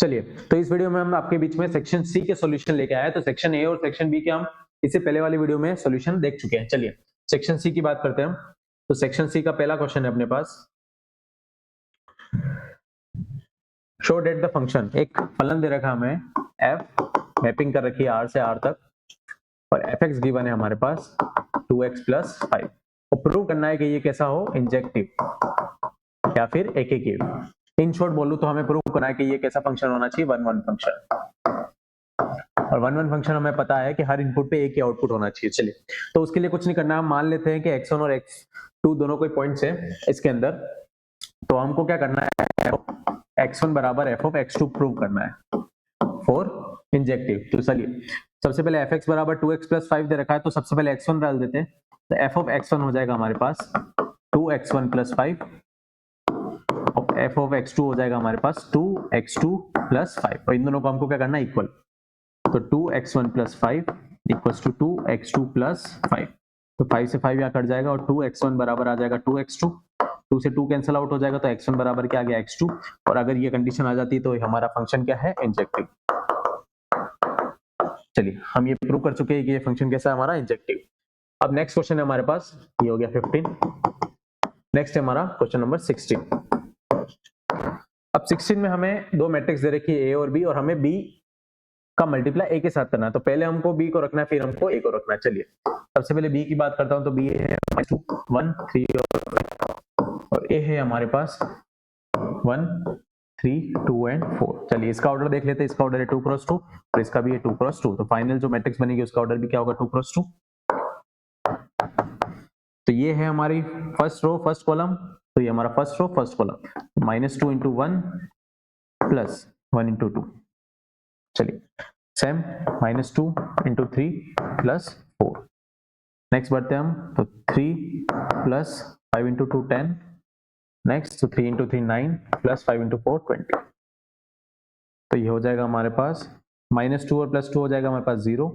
चलिए, तो इस वीडियो में हम आपके बीच में सेक्शन सी के सॉल्यूशन लेके आए हैं। तो सेक्शन ए और सेक्शन बी के हम इससे पहले वाली वीडियो में सॉल्यूशन देख चुके हैं। चलिए सेक्शन सी की बात करते हैं हम। तो सेक्शन सी का पहला क्वेश्चन है अपने पास, शो डेट द फंक्शन। एक फलन दे रखा हमें f, मैपिंग कर रखी है r से r तक, और fx गिवन है हमारे पास 2x + 5। और प्रूव करना है कि ये कैसा हो, इंजेक्टिव या फिर एकेकिव। इन शॉर्ट बोलूं तो हमें प्रूव करना है कि ये कैसा फंक्शन होना चाहिए, 1 1 फंक्शन। और 1 1 फंक्शन हमें पता है कि हर इनपुट पे एक ही आउटपुट होना चाहिए। चलिए, तो उसके लिए कुछ नहीं करना, हम मान लेते हैं कि x1 और x2 दोनों कोई पॉइंट्स है इसके अंदर। तो हमको क्या करना है, x1 बराबर f of x2 प्रूव करना है फॉर इंजेक्टिव। तो चलिए, सबसे पहले fx बराबर 2x + 5 दे रखा है, तो सबसे पहले x1 डाल देते हैं। तो f of x1 हो जाएगा हमारे पास 2x1 + 5, और f of x2 हो जाएगा हमारे पास 2x2 + 5। और इन दोनों को हमको क्या करना है, इक्वल। तो 2x1 + 5 = 2x2 + 5। तो 5 से 5 यहाँ कट जाएगा और 2x1 बराबर आ जाएगा 2x2। 2 से 2 कैंसिल आउट हो जाएगा, तो x1 बराबर क्या आ गया, x2। और अगर ये कंडीशन आ जाती है तो हमारा फंक्शन क्या है, इंजेक्टिव। चलिए, हम ये प्रूव कर चुके हैं कि ये फंक्शन कैसा है, हमारा इंजेक्टिव। अब नेक्स्ट क्वेश्चन है हमारे पास, ये हो गया 15। नेक्स्ट है हमारा क्वेश्चन नंबर 16। अब 16 में हमें दो मैट्रिक्स दे रखी है, a और b, और हमें b का मल्टीप्लाई a के साथ करना है। तो पहले हमको b को रखना है, फिर हमको a को रखना है। चलिए, सबसे पहले b की बात करता हूं। तो b है 1 3 और a है हमारे पास 1 3 2 एंड 4। चलिए, इसका ऑर्डर देख लेते हैं। इसका ऑर्डर है 2 क्रॉस 2 और इसका भी है 2 क्रॉस 2। तो फाइनल जो मैट्रिक्स बनेगी उसका ऑर्डर भी क्या होगा, 2 क्रॉस 2। तो ये है हमारी फर्स्ट रो फर्स्ट कॉलम। तो ये हमारा फर्स्ट रो फर्स्ट कॉलम, -2 × 1 + 1 × 2। चलिए, सेम -2 × 3 + 4। नेक्स्ट बढ़ते हैं हम। तो 3 + 5 × 2 10। नेक्स्ट तो 3 × 3 9 + 5 × 4 20। तो ये हो जाएगा हमारे पास -2 और +2 हो जाएगा हमारे पास 0।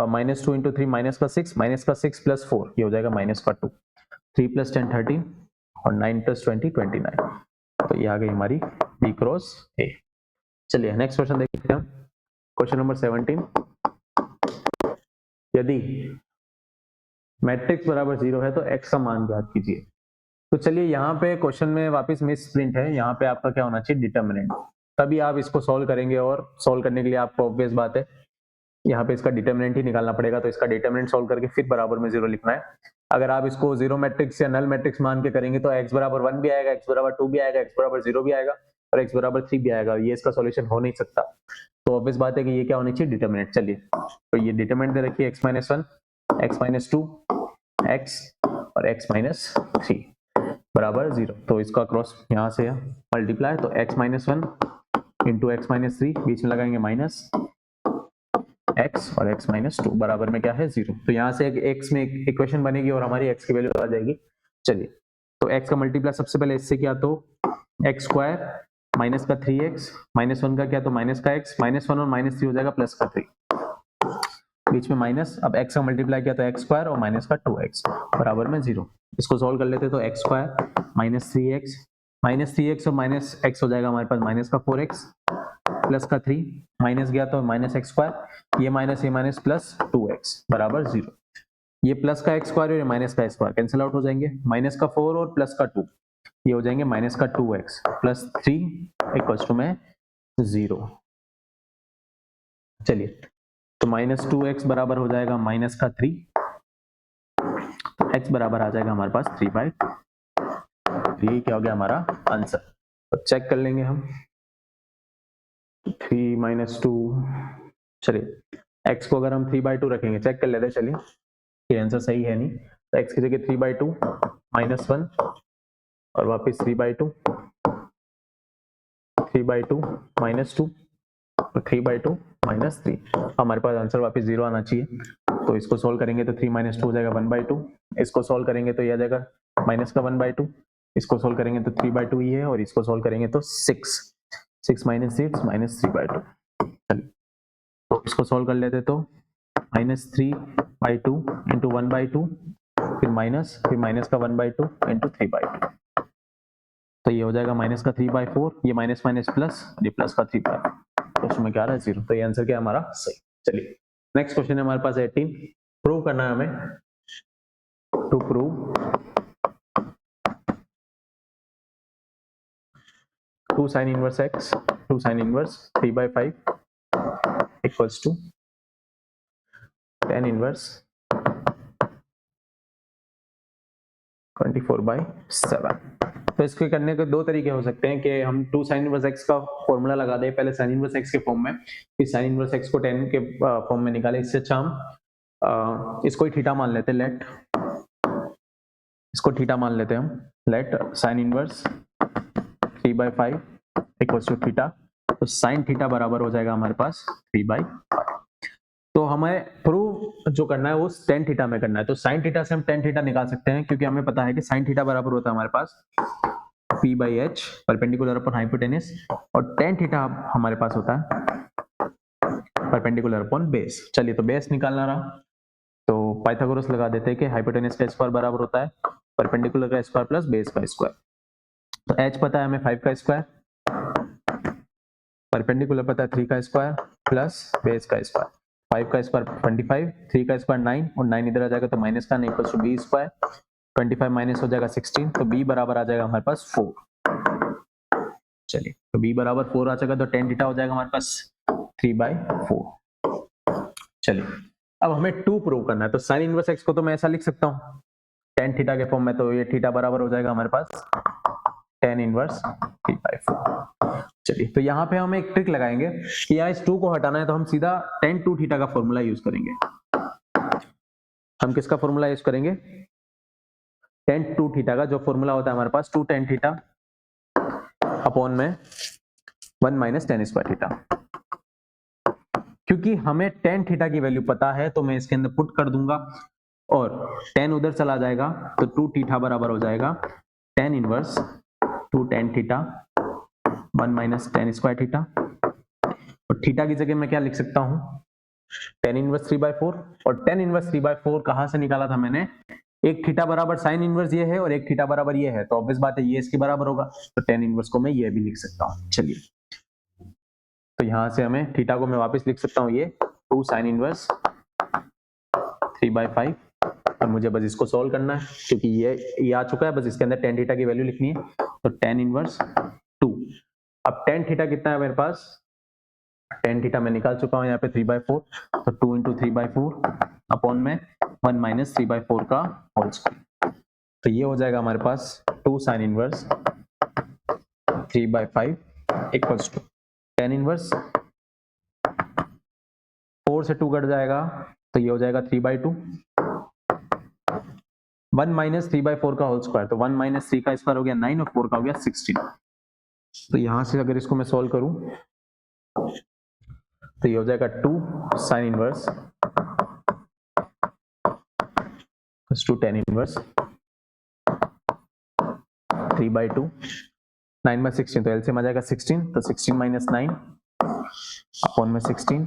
-2 × 3 -6, -6 + 4 ये हो जाएगा -2। 3 + 10 13 और 9 + 20 29। तो ये आ गई हमारी B क्रॉस A। चलिए, नेक्स्ट क्वेश्चन देखते हैं हम। Question number 17। यदि मैट्रिक्स बराबर 0 है तो x का मान ज्ञात कीजिए। तो चलिए, यहाँ पे क्वेश्चन में वापस मिस प्रिंट है। यहाँ पे आपका क्या होना चाहिए, डिटरमिनेंट। तभी आप इसको सॉल्व करेंगे, और सॉल्व करने के लिए आपको ऑब्वियस बात है यहाँ पे इसका डिटरमिनेंट ही निकालना पड़ेगा। तो इसका डिटरमिनेंट सॉल्व करके फिर बराबर में 0 लिखना है। अगर आप इसको 0 मैट्रिक्स या नल मैट्रिक्स मान के करेंगे तो x बराबर 1 भी आएगा, x बराबर 2 भी आएगा, x बराबर 0 भी आएगा और x बराबर 3 भी आएगा। ये इसका सॉल्यूशन हो नहीं सकता। तो ऑब्वियस बात है कि ये क्या होनी चाहिए, डिटरमिनेंट। चलिए, तो ये डिटरमिनेंट दे रखी है x - 1, x - 2, x और x - 3 बराबर 0। तो इसका क्रॉस यहाँ से मल्टीप्लाई, तो x - 1 × x - 3, बीच में लगाएंगे माइनस x और x - 2 बराबर में क्या है, 0। तो यहाँ से x में एक इक्वेशन बनेगी और हमारी x की वैल्यू आ जाएगी। चलिए, तो x का मल्टीप्लाई सबसे पहले इससे किया तो x² माइनस का 3x, -1 का क्या, तो माइनस का x, -1 और -3 हो जाएगा प्लस का 3, बीच में माइनस। अब x का मल्टीप्लाई किया तो x² और माइनस का 2x बराबर में 0। इसको सॉल्व कर लेते तो x² -3x और माइनस x हो जाएगा हमारे पास माइनस का 4x प्लस का 3, माइनस गया तो -x², ये माइनस प्लस 2x बराबर 0। ये प्लस का x² और ये माइनस का x² कैंसिल आउट हो जाएंगे। माइनस का 4 और प्लस का 2 ये हो जाएंगे माइनस का 2x प्लस 3 = में 0। चलिए, तो -2x बराबर हो जाएगा माइनस का 3, तो x बराबर आ जाएगा हमारे पास 3/। ये क्या हो गया हमारा आंसर। तो चेक कर लेंगे हम। 3 - 2, चलिए x को अगर हम 3/2 रखेंगे, चेक कर लेते हैं। चलिए, ये आंसर सही है नहीं, तो x की जगह 3/2 -1 और वापस 3/2 3/2 -2 और 3/2 -3। हमारे पास आंसर वापस 0 आना चाहिए। तो इसको सोल्व करेंगे तो 3 - 2 हो जाएगा 1/2। इसको सोल्व करेंगे तो ये आ जाएगा माइनस का 1/2। इसको सोल्व करेंगे तो 3/2 ही है, और इसको सोल्व करेंगे तो 6 6 - 6 -3/2। चलिए, तो इसको सोल्व कर लेते तो -3/2 × 1/2, फिर माइनस का 1/2 × 3/2। तो ये हो जाएगा माइनस का 3/4, ये माइनस माइनस प्लस, ये प्लस का 3/4, तो उसमें क्या आ रहा है 0। तो ये आंसर क्या है हमारा सही। चलिए नेक्स्ट क्वेश्चन है हमारे पास 18, प्रूव करना है हमें। To prove 2 sin inverse x, 2 sin inverse 3/5 equals to tan inverse 24/7। तो इसके करने के दो तरीके हो सकते हैं कि हम 2 sin inverse x का फॉर्मूला लगा दें पहले sin inverse x के फॉर्म में, फिर sin inverse x को tan के फॉर्म में निकालें। इससे अच्छा हम इसको ही थीटा मान लेते हैं, लेट इसको थीटा मान लेते हैं हम, let sin inverse 3/5 equals to theta. तो sin थीटा बराबर हो जाएगा हमारे पास 3/5। तो हमें प्रूव जो करना है वो tan थीटा में करना है। तो sin थीटा से हम tan थीटा निकाल सकते हैं, क्योंकि हमें पता है कि sin थीटा बराबर होता है हमारे पास p/h परपेंडिकुलर अपॉन हाइपोटेनस, और tan थीटा हमारे पास होता है परपेंडिकुलर अपॉन बेस। चलिए तो बेस निकालना रहा, तो पाइथागोरस लगा देते हैं कि हाइपोटेनस का स्क्वायर बराबर होता है परपेंडिकुलर का स्क्वायर प्लस बेस का स्क्वायर। तो h पता है हमें 5 का स्क्वायर, परपेंडिकुलर पता है 3 का स्क्वायर प्लस बेस का स्क्वायर। 5 का स्क्वायर 25, 3 का स्क्वायर 9, और 9 इधर आ जाएगा तो माइनस का 9 equals to b square, 25 minus हो जाएगा 16, तो b बराबर आ जाएगा हमारे पास 4। चलिए तो b बराबर 4 आ जाएगा, तो tan थीटा हो जाएगा हमारे पास 3/4। चलिए अब हमें 2 प्रूव करना है। तो sin इनवर्स x को तो मैं ऐसा लिख सकता हूँ tan थीटा के फॉर्म में, तो ये थीटा बराबर हो जाएगा हमारे पास tan इनवर्स 3/4। चलिए तो यहाँ पे हम एक ट्रिक लगाएंगे कि यहाँ इस 2 को हटाना है, तो हम सीधा tan 2 थीटा का फॉर्मूला यूज करेंगे। हम किसका फॉर्मूला यूज करेंगे? tan 2 थीटा का जो फॉर्मूला होता है हमारे पास 2 tan थीटा अपॉन में 1 माइनस tan स्क्वायर थीटा। क्योंकि हमें tan थीटा की वैल्यू पता है तो मैं इसके अंदर पुट कर दूंगा, और tan उधर चला जाएगा तो 2 थीटा बराबर हो जाएगा tan inverse 2 tan theta 1 minus tan square theta. और थीटा की जगह मैं क्या लिख सकता हूं? tan इनवर्स 3/4, और tan इनवर्स 3/4 कहां से निकाला था मैंने? एक थीटा बराबर sin इनवर्स ये है और एक थीटा बराबर ये है, तो ऑब्वियस बात है ये इसके बराबर होगा, तो tan इनवर्स को मैं ये भी लिख सकता हूं। चलिए तो यहां से हमें थीटा को मैं वापस लिख सकता हूं ये 2 sin इनवर्स 3/5, और मुझे बस इसको सॉल्व करना है क्योंकि ये आ चुका है, बस इसके अंदर tan थीटा की वैल्यू लिखनी है। तो tan इनवर्स 2, अब tan थीटा कितना है मेरे पास? tan थीटा मैं निकाल चुका हूं यहाँ पे 3/4, तो 2 इंटू 3/4 अपॉन में 1 माइनस 3/4 का होल स्क्वायर। तो ये हो जाएगा हमारे पास 2 sin inverse 3/5 equals to tan inverse 4 से 2 कट जाएगा तो ये हो जाएगा 3/2, 1 माइनस 3/4 का होल स्क्वायर, तो 1 माइनस 3 का स्क्वायर हो गया 9 और 4 का हो गया 16। तो यहां से अगर इसको मैं सॉल्व करूं तो ये हो जाएगा 2 sin इनवर्स 2 tan इनवर्स 3/2, 9/16, तो एलसीएम आ जाएगा 16, तो 16 माइनस 9 अपॉन में 16।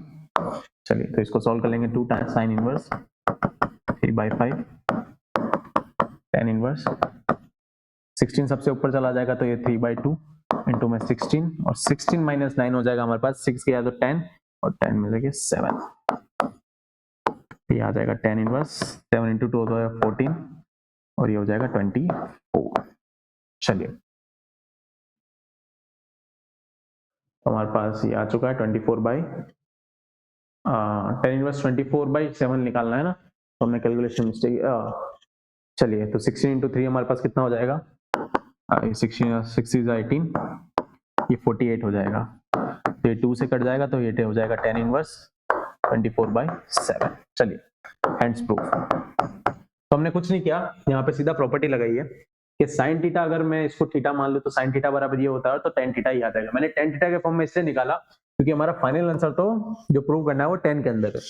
चलिए तो इसको सॉल्व कर लेंगे। 2 sin इनवर्स 3/5 tan इनवर्स 16 सबसे ऊपर चला जाएगा तो ये 3/2 इंटू में 16, और 16 माइनस 9 हो जाएगा हमारे पास 6 किया तो 10, और 10 में जाएगा 7, ये आ जाएगा tan इनवर्स 7 इंटू 2 तो 14, और ये हो जाएगा 24। चलिए तो हमारे पास ये आ चुका है 10 इनवर्स 24/7 निकालना है ना, तो हमने कैलकुलेशन मिस्टेक। चलिए तो 16 इंटू 3 हमारे पास कितना हो जाएगा? 16 6 इज 18, ये 48 हो जाएगा, तो ये 2 से कट जाएगा तो ये हो जाएगा tan इनवर्स 24/7। चलिए हैंड्स प्रूफ। तो हमने कुछ नहीं किया, यहाँ पे सीधा प्रॉपर्टी लगाई है कि sin थीटा अगर मैं इसको थीटा मान लूं तो sin थीटा बराबर ये होता है, तो tan थीटा ही आ जाएगा। मैंने tan थीटा के फॉर्म में इससे निकाला क्योंकि हमारा फाइनल आंसर तो जो प्रूव करना है वो tan के अंदर है।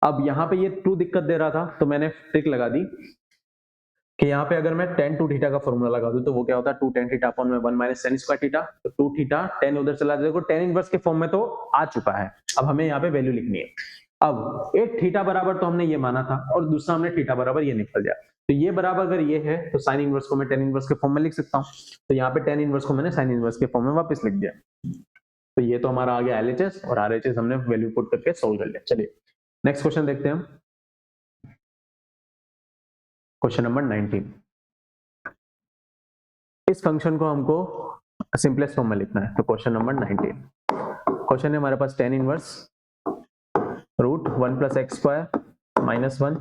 अब यहाँ पे ये 2 दिक्कत दे रहा था, तो मैंने ट्रिक लगा दी कि यहाँ पे अगर मैं tan 2 थीटा का फॉर्मूला लगा दूं तो वो क्या होता है 2 tan थीटा अपॉन में 1 माइनस tan स्क्वायर थीटा, तो 2 थीटा tan उधर चला जाएगा, tan इनवर्स के फॉर्म में तो आ चुका है, अब हमें यहाँ पे वैल्यू लिखनी है। अब एक थीटा बराबर तो हमने ये माना था और दूसरा हमने थीटा बराबर ये निकल जाए, तो ये बराबर अगर ये है तो साइन इनवर्स को मैं टेन इनवर्स के फॉर्म में लिख सकता हूँ, तो यहाँ पे टेन इनवर्स को मैंने साइन इनवर्स के फॉर्म में वापस लिख दिया। तो ये तो हमारा आ गया LHS और RHS हमने वैल्यू पुट करके सोल्व कर लिया। चलिए नेक्स्ट क्वेश्चन देखते हैं हम, क्वेश्चन नंबर 19। इस फंक्शन को हमको सिंपलेस्ट फॉर्म में लिखना है, तो क्वेश्चन नंबर 19 क्वेश्चन है हमारे पास tan inverse root 1 plus X square minus 1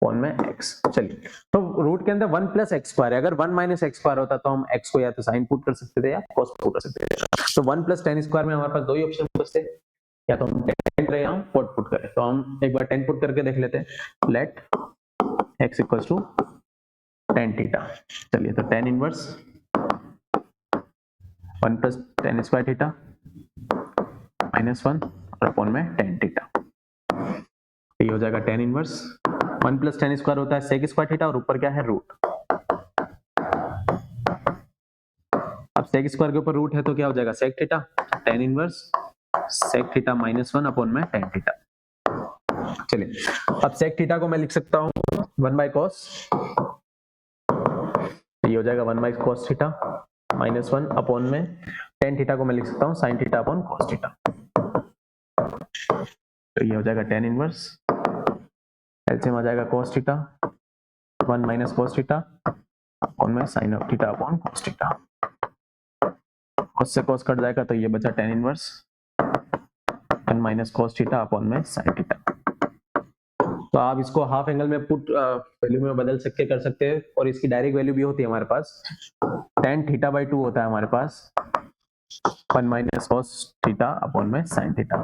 form में x। चलिए तो रूट के अंदर 1 प्लस एक्स स्क्वायर है, अगर 1 माइनस एक्स स्क्वायर होता तो हम x को या तो साइन पुट कर सकते थे या cos पुट कर सकते थे। तो 1 प्लस टेन स्क्वायर में हमारे पास दो ही ऑप्शन बचते, या तो हम 10 करें या हम cot पुट करें। तो हम एक बार 10 पुट करके देख लेते हैं। Let x equals to tan theta. चलिए तो tan inverse 1 plus tan square theta minus 1 और अपॉन में tan थीटा, ये हो जाएगा tan inverse 1 plus tan square होता है सेक स्क्वायर थीटा और ऊपर क्या है रूट। अब सेक स्क्वायर के ऊपर रूट है तो क्या हो जाएगा sec theta, tan inverse sec theta minus 1 upon में tan थीटा। चलिए अब सेक थीटा को मैं लिख सकता हूँ 1 बाय cos, ये हो जाएगा 1 by cos theta minus 1 upon में tan थीटा को मैं लिख सकता हूँ sin थीटा अपॉन cos थीटा। तो ये हो जाएगा tan इनवर्स एलसीएम आ जाएगा cos theta 1 minus cos theta upon में sin of theta upon cos theta. cos से cos कट जाएगा तो ये बचा tan inverse 1 minus cos theta upon में sin थीटा। तो आप इसको हाफ एंगल में पुट वैल्यू में बदल सकते कर सकते हैं, और इसकी डायरेक्ट वैल्यू भी होती है हमारे पास tan थीटा बाई 2 होता है हमारे पास 1 माइनस cos थीटा अपॉन में sin थीटा।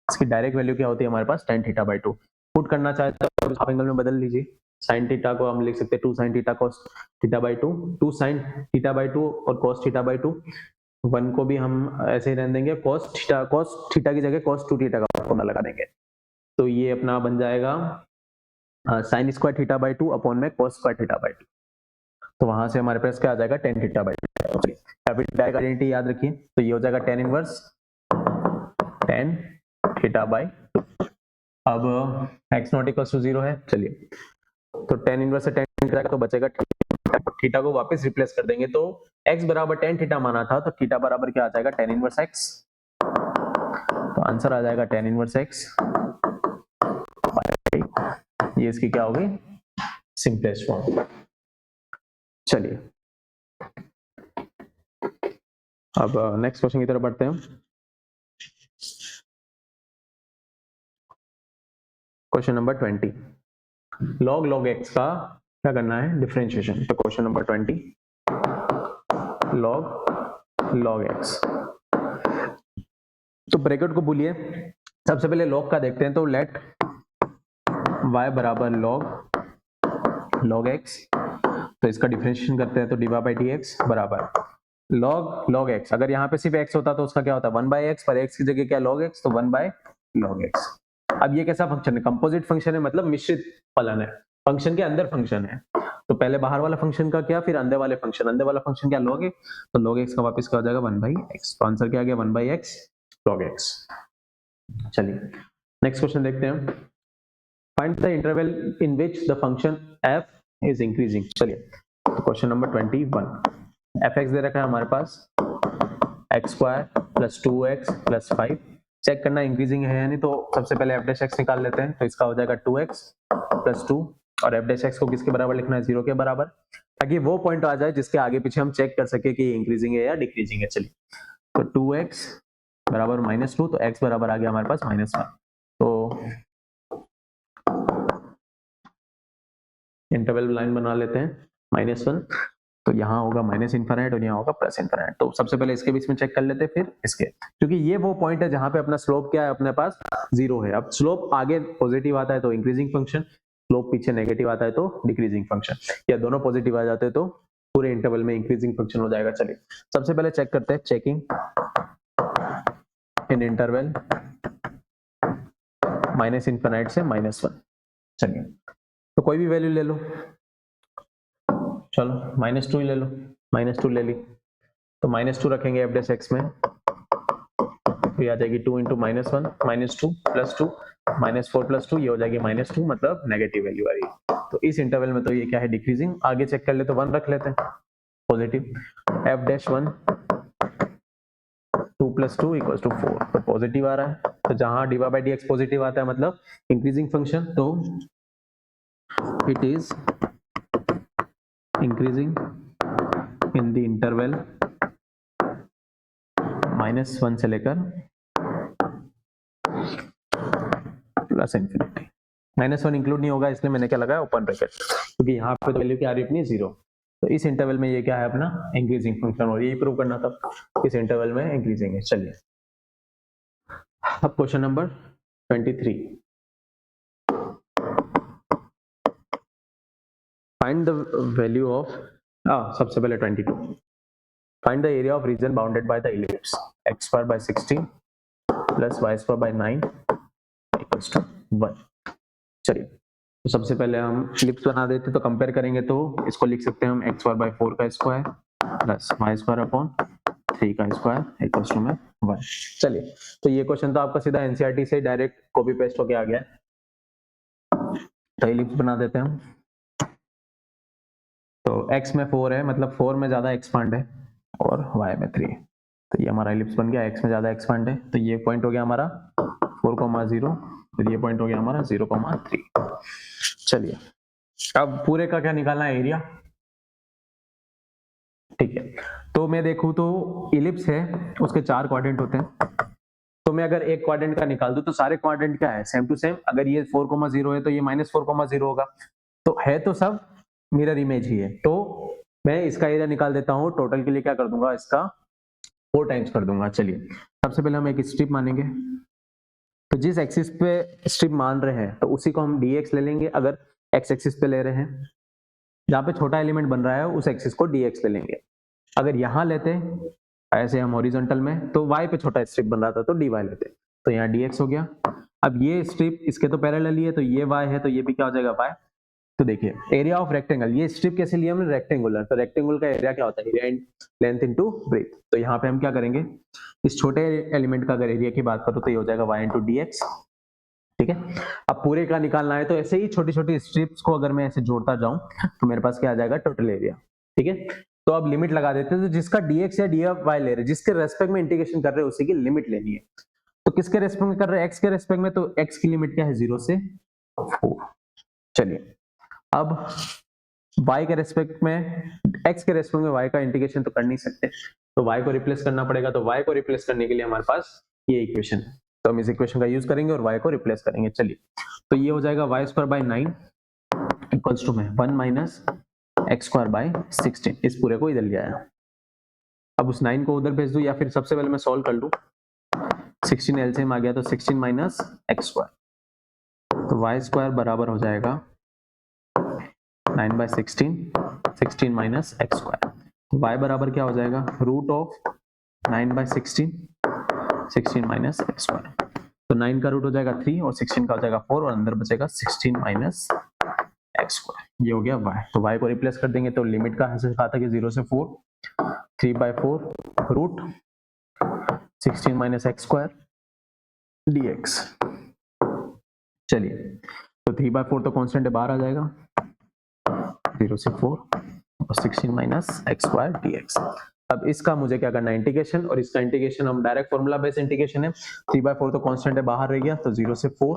इसकी डायरेक्ट वैल्यू क्या होती है हमारे पास tan थीटा बाई 2। पुट करना चाहे तो हाफ एंगल में बदल लीजिए, sin थीटा को हम लिख सकते हैं 2 sin theta cos theta by 2, 2 sin theta by 2 और cos थीटा बाई 2। 1 को भी हम ऐसे ही रहने देंगे, cos थीटा की जगह cos 2 थीटा का फॉर्मूला लगा देंगे। तो ये अपना बन जाएगा sin square theta by 2 upon में cos स्क्वायर थीटा बाई 2। तो वहां से हमारे पास क्या आ जाएगा tan theta by 2। Capital direct identity याद रखिए, तो ये हो जाएगा tan inverse tan theta by 2। अब x नॉट इक्वल टू 0 है। चलिए तो tan इनवर्स से tan थीटा तो बचेगा थीटा को वापस रिप्लेस कर देंगे, तो x बराबर tan थीटा माना था तो थीटा बराबर क्या आ जाएगा tan इनवर्स x। तो आंसर आ जाएगा tan इनवर्स x। ये इसकी क्या होगी सिंपलेस्ट फॉर्म। चलिए अब नेक्स्ट क्वेश्चन की तरफ बढ़ते हैं। क्वेश्चन नंबर 20 log x का क्या करना है डिफरेंशिएशन। तो क्वेश्चन नंबर 20 log x, तो ब्रैकेट को भूलिए, सबसे पहले log का देखते हैं। तो लेट y बराबर log x, तो इसका डिफरेंशिएशन करते हैं तो dy बाई dx बराबर log x। अगर यहाँ पे सिर्फ x होता तो उसका क्या होता 1 बाई x, पर x की जगह क्या log x, तो 1 बाई log x। अब ये कैसा फंक्शन है, कंपोजिट फंक्शन है, मतलब मिश्रित फलन है, फंक्शन के अंदर फंक्शन है। तो पहले बाहर वाला फंक्शन का क्या, फिर अंदर वाले फंक्शन, अंदर वाला फंक्शन क्या log x, तो log x का वापस क्या हो जाएगा 1 बाई x। तो आंसर क्या आ गया 1 बाई x log x। चलिए नेक्स्ट क्वेश्चन देखते हैं। Find the interval in which the function f is increasing. चलिए क्वेश्चन नंबर 21 fx दे रखा है हमारे पास x square plus 2x plus 5। Check करना इंक्रीजिंग है या नहीं, तो सबसे पहले f डैश x निकाल लेते हैं। तो इसका हो जाएगा 2x प्लस 2, और f डैश x को किसके बराबर लिखना है 0 के बराबर, ताकि वो पॉइंट आ जाए जिसके आगे पीछे हम चेक कर सके कि इंक्रीजिंग है या डिक्रीजिंग है। चलिए तो 2x बराबर -2, तो x बराबर आ गया हमारे पास -1। तो इंटरवल लाइन बना लेते हैं -1, तो यहाँ होगा माइनस इनफाइनाइट और यहाँ होगा प्लस इनफाइनाइट। तो सबसे पहले इसके बीच में चेक कर लेते हैं, फिर इसके, क्योंकि ये वो पॉइंट है जहां पे अपना स्लोप क्या है अपने पास 0 है। अब स्लोप आगे पॉजिटिव आता है तो इंक्रीजिंग फंक्शन, स्लोप पीछे नेगेटिव आता है तो डिक्रीजिंग फंक्शन, या दोनों पॉजिटिव आ जाते हैं तो पूरे इंटरवल में इंक्रीजिंग फंक्शन हो जाएगा। चलिए सबसे पहले चेक करते हैं, checking in interval minus infinite से -1। चलिए तो कोई भी वैल्यू ले लो, चलो -2 ही ले लो, -2 ले ली, तो -2 रखेंगे f डैश x में, तो ये आ जाएगी 2 इंटू -1 -2 प्लस 2 -4 प्लस 2, ये हो जाएगी -2, मतलब नेगेटिव वैल्यू आ रही है। तो इस इंटरवल में तो ये क्या है, डिक्रीजिंग। आगे चेक कर ले तो 1 रख लेते हैं पॉजिटिव, f डैश 1 2 + 2 = 4, तो पॉजिटिव आ रहा है। तो जहां dy by dx पॉजिटिव आता है मतलब इंक्रीजिंग फंक्शन, तो it is increasing in the interval -1 से लेकर +∞। -1 इंक्लूड नहीं होगा, इसलिए मैंने क्या लगाया, ओपन ब्रैकेट, क्योंकि यहाँ पे तो वैल्यू क्या आ रही है अपनी 0। तो इस इंटरवल में ये क्या है अपना इंक्रीजिंग फंक्शन, और यही प्रूव करना था, इस इंटरवल में इंक्रीजिंग है। चलिए अब question number 23, find the value of, सबसे पहले 22, find the area of reason bounded by the ellipse x² by 16 + y² by 9 = 1। चलिए तो सबसे पहले हम इलिप्स बना देते, तो कंपेयर करेंगे तो इसको लिख सकते हैं हम x² by 4 का स्क्वायर प्लस y² अपॉन 3 का स्क्वायर = में 1। चलिए तो ये क्वेश्चन तो आपका सीधा एनसीईआरटी से डायरेक्ट कॉपी पेस्ट होके आ गया है। तो इलिप्स बना देते हैं हम। तो x में 4 है, मतलब 4 में ज्यादा एक्सपांड है और y में 3 है, तो ये हमारा इलिप्स बन गया। x में ज्यादा एक्सपांड है, तो ये पॉइंट हो गया हमारा 4,0, फिर ये पॉइंट हो गया हमारा 0,3। चलिए अब पूरे का क्या निकालना है, एरिया। ठीक है, तो मैं देखूं तो इलिप्स है, उसके 4 क्वाड्रेंट होते हैं, तो मैं अगर एक क्वाड्रेंट का निकाल दूं तो सारे क्वाड्रेंट क्या है, सेम टू सेम। अगर ये 4,0 है तो ये -4,0 होगा, तो है तो सब मिरर इमेज ही है। तो मैं इसका एरिया निकाल देता हूं, टोटल के लिए क्या कर दूंगा, इसका 4 टाइम्स कर दूंगा। चलिए सबसे पहले हम एक स्ट्रिप मानेंगे, तो जिस एक्सिस पे स्ट्रिप मान रहे हैं तो उसी को हम dx ले लेंगे। अगर x एक्सिस पे ले रहे हैं, जहां पे छोटा एलिमेंट बन रहा है उस एक्सिस को dx ले लेंगे। अगर यहां लेते ऐसे हम हॉरिजॉन्टल में, तो y पे छोटा स्ट्रिप बन रहा था तो dy लेते, तो यहाँ dx हो गया। अब ये स्ट्रिप इसके तो पैरेलल ही है, तो ये y है, तो ये भी क्या हो जाएगा y। तो देखिए एरिया ऑफ रेक्टेंगल, ये स्ट्रिप कैसे लिया हमने, रेक्टेंगुलर, तो रेक्टेंगल का एरिया क्या होता है, area in length into breadth. तो यहाँ पे हम क्या करेंगे, इस छोटे एलिमेंट का अगर एरिया की बात करो तो ये हो जाएगा y इंटू dx। ठीक है, अब पूरे का निकालना है, तो ऐसे ही छोटी छोटी स्ट्रिप्स को अगर मैं ऐसे जोड़ता जाऊं तो मेरे पास क्या आ जाएगा, टोटल एरिया। ठीक है, तो अब लिमिट लगा देते हैं, तो जिसका dx या dy ले रहे, जिसके रेस्पेक्ट में इंटीग्रेशन कर रहे हैं उसी की लिमिट लेनी है। तो किसके रेस्पेक्ट में कर रहे हैं, x के रेस्पेक्ट में, तो x की लिमिट क्या है 0 से 4। चलिए अब y के रेस्पेक्ट में, x के रेस्पेक्ट में y का इंटीग्रेशन तो कर नहीं सकते, तो y को रिप्लेस करना पड़ेगा। तो y को रिप्लेस करने के लिए हमारे पास ये इक्वेशन है, तो हम इस इक्वेशन का यूज करेंगे और y को रिप्लेस करेंगे। चलिए तो ये हो जाएगा y² by 9 इक्वल्स टू में 1 - x² by 16। इस पूरे को इधर ले आया, अब उस 9 को उधर भेज दूं, या फिर सबसे पहले मैं सॉल्व कर लूं। 16 एलसीएम आ गया, तो 16 - x², तो y² बराबर हो जाएगा 9/16, 16 - x²। तो y बराबर क्या हो जाएगा, √ 9/16, 16 - x²। तो 9 का रूट हो जाएगा 3 और 16 का हो जाएगा 4 और अंदर बचेगा 16 - x²। ये हो गया y। तो y को रिप्लेस कर देंगे, तो लिमिट का ऐसे कहा था कि 0 से 4, 3/4 रूट 16 - x² dx। चलिए तो 3/4 तो कांस्टेंट है, बाहर आ जाएगा, 0 से 4 और 16 - x² dx। अब इसका मुझे क्या करना है, इंटीग्रेशन, और इसका इंटीग्रेशन हम डायरेक्ट फॉर्मूला बेस्ड इंटीग्रेशन है। 3/4 तो कांस्टेंट है, बाहर रह गया, तो 0 से 4,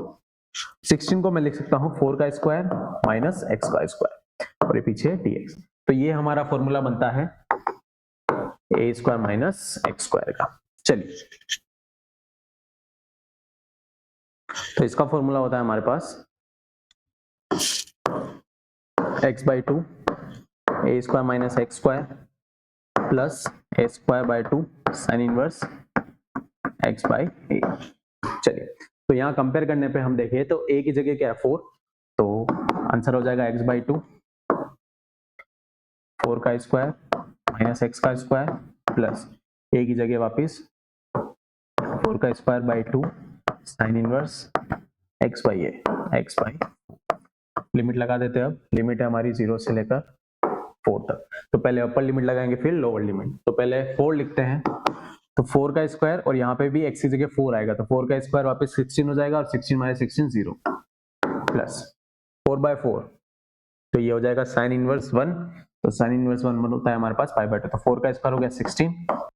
16 को मैं लिख सकता हूं 4 का स्क्वायर माइनस x का स्क्वायर और ये पीछे dx। तो ये हमारा फॉर्मूला बनता है a² माइनस x² का। चलिए तो इसका फॉर्मूला होता है हमारे पास x/2 a² minus x² plus a²/2 sine inverse x/a। चलिए तो यहाँ कंपेयर करने पे हम देखें तो a की जगह क्या है 4, तो आंसर हो जाएगा x/2 4 का स्क्वायर माइनस x का स्क्वायर प्लस a की जगह वापिस 4 का square by 2 sine inverse x/a। Limit लगा देते हैं, अब लिमिट है हमारी 0 से लेकर 4 तक। तो पहले अपर लिमिट लगाएंगे फिर लोअर लिमिट। तो पहले 4 लिखते हैं, तो 4 का स्क्वायर और यहाँ पे भी x की जगह 4 आएगा, तो 4 का स्क्वायर वापस 16 हो जाएगा और 16 - 16 0 प्लस 4/4 तो ये हो जाएगा साइन इनवर्स 1, तो साइन इनवर्स 1 होता है हमारे पास पाई बाय 2, तो 4 का स्क्वायर हो गया 16